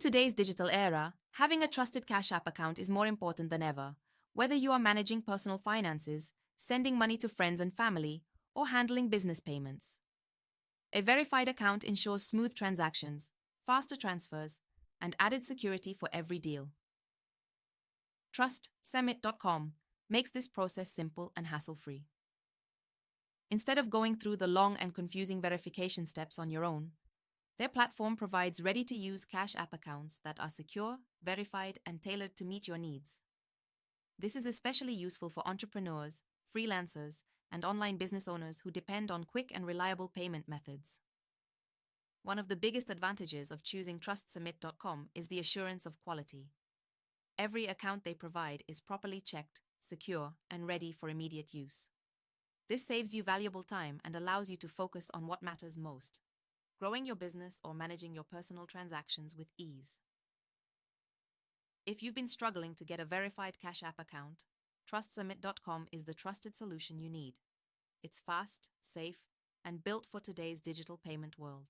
today's digital era, having a trusted Cash App account is more important than ever, whether you are managing personal finances, sending money to friends and family, or handling business payments. A verified account ensures smooth transactions, faster transfers, and added security for every deal. Trustsmmit.com makes this process simple and hassle-free. Instead of going through the long and confusing verification steps on your own, their platform provides ready-to-use Cash App accounts that are secure, verified, and tailored to meet your needs. This is especially useful for entrepreneurs, freelancers, and online business owners who depend on quick and reliable payment methods. One of the biggest advantages of choosing trustsmmit.com is the assurance of quality. Every account they provide is properly checked, secure, and ready for immediate use. This saves you valuable time and allows you to focus on what matters most: growing your business or managing your personal transactions with ease. If you've been struggling to get a verified Cash App account, trustsmmit.com is the trusted solution you need. It's fast, safe, and built for today's digital payment world.